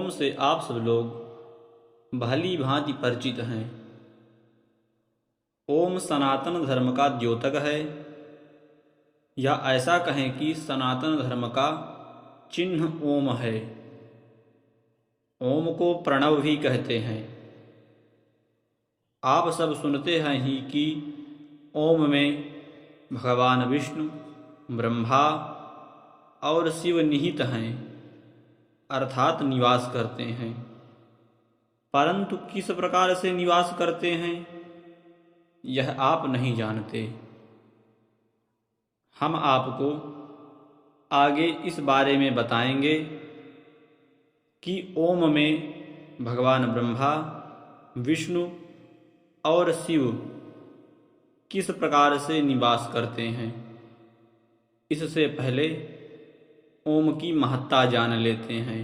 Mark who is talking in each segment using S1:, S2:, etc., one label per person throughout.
S1: ओम से आप सब लोग भली भांति परिचित हैं। ओम सनातन धर्म का द्योतक है, या ऐसा कहें कि सनातन धर्म का चिन्ह ओम है। ओम को प्रणव भी कहते हैं। आप सब सुनते हैं ही कि ओम में भगवान विष्णु, ब्रह्मा और शिव निहित हैं, अर्थात निवास करते हैं। परंतु किस प्रकार से निवास करते हैं यह आप नहीं जानते। हम आपको आगे इस बारे में बताएंगे कि ओम में भगवान ब्रह्मा, विष्णु और शिव किस प्रकार से निवास करते हैं। इससे पहले ओम की महत्ता जान लेते हैं।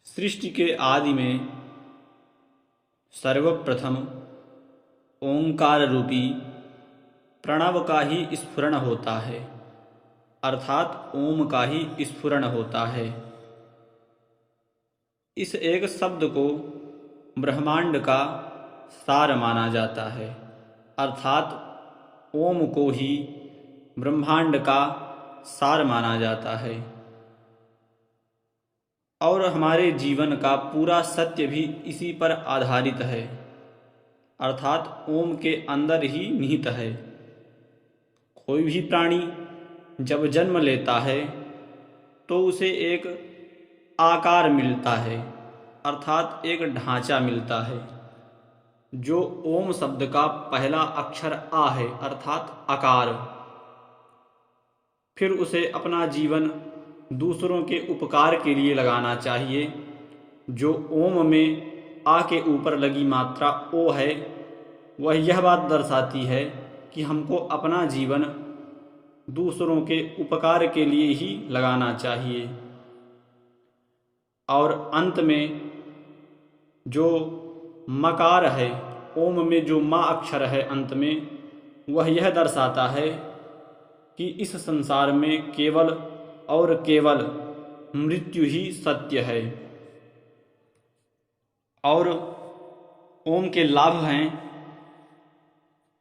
S1: सृष्टि के आदि में सर्वप्रथम ओंकार रूपी प्रणव का ही स्फुरण होता है, अर्थात ओम का ही स्फुरण होता है। इस एक शब्द को ब्रह्मांड का सार माना जाता है, अर्थात ओम को ही ब्रह्मांड का सार माना जाता है। और हमारे जीवन का पूरा सत्य भी इसी पर आधारित है, अर्थात ओम के अंदर ही निहित है। कोई भी प्राणी जब जन्म लेता है तो उसे एक आकार मिलता है, अर्थात एक ढांचा मिलता है, जो ओम शब्द का पहला अक्षर आ है, अर्थात आकार। फिर उसे अपना जीवन दूसरों के उपकार के लिए लगाना चाहिए। जो ओम में आ के ऊपर लगी मात्रा ओ है, वह यह बात दर्शाती है कि हमको अपना जीवन दूसरों के उपकार के लिए ही लगाना चाहिए। और अंत में जो मकार है, ओम में जो मा अक्षर है अंत में, वह यह दर्शाता है कि इस संसार में केवल और केवल मृत्यु ही सत्य है। और ओम के लाभ हैं,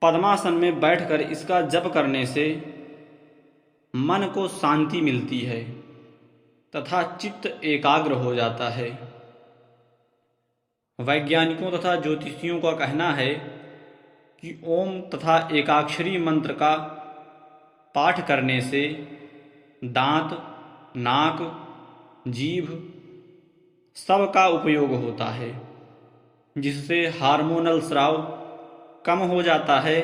S1: पद्मासन में बैठकर इसका जप करने से मन को शांति मिलती है तथा चित्त एकाग्र हो जाता है। वैज्ञानिकों तथा ज्योतिषियों का कहना है कि ओम तथा एकाक्षरी मंत्र का पाठ करने से दांत, नाक, जीभ सब का उपयोग होता है, जिससे हार्मोनल स्राव कम हो जाता है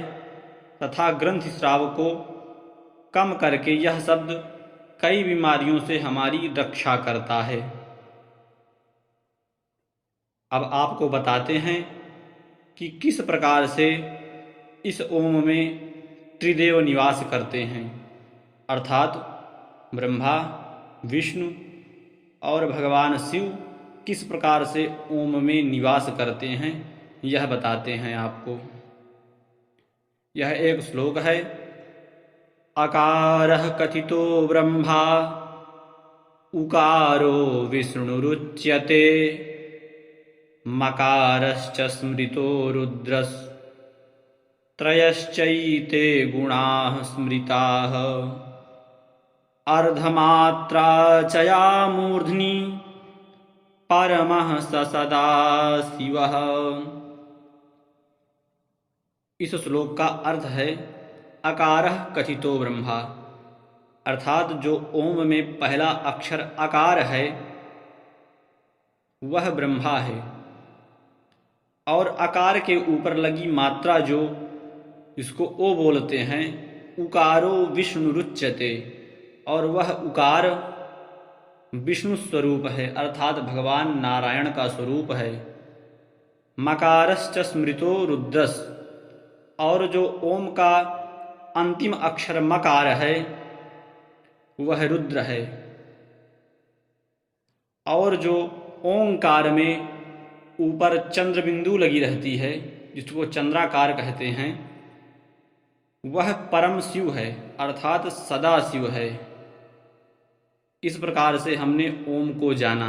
S1: तथा ग्रंथि स्राव को कम करके यह शब्द कई बीमारियों से हमारी रक्षा करता है। अब आपको बताते हैं कि किस प्रकार से इस ओम में त्रिदेव निवास करते हैं, अर्थात ब्रह्मा, विष्णु और भगवान शिव किस प्रकार से ओम में निवास करते हैं यह बताते हैं आपको। यह एक श्लोक है। अकारः कथितो ब्रह्मा उकारो विष्णुरुच्यते मकारश्च स्मृतो रुद्रस् त्रयश्चैते गुणाः स्मृताः अर्धमात्रा चया मूर्ध्नि परमः स सदा शिवः। इस श्लोक का अर्थ है अकारः कथितो ब्रह्मा, अर्थात जो ओम में पहला अक्षर आकार है वह ब्रह्मा है। और आकार के ऊपर लगी मात्रा जो इसको ओ बोलते हैं, उकारो विष्णुरुच्यते, और वह उकार विष्णु स्वरूप है, अर्थात भगवान नारायण का स्वरूप है। मकारश्च स्मृतो रुद्रस्, और जो ओम का अंतिम अक्षर मकार है वह रुद्र है। और जो ओंकार में ऊपर चंद्र बिंदु लगी रहती है, जिसको चंद्राकार कहते हैं, वह परम शिव है, अर्थात सदा शिव है। इस प्रकार से हमने ओम को जाना।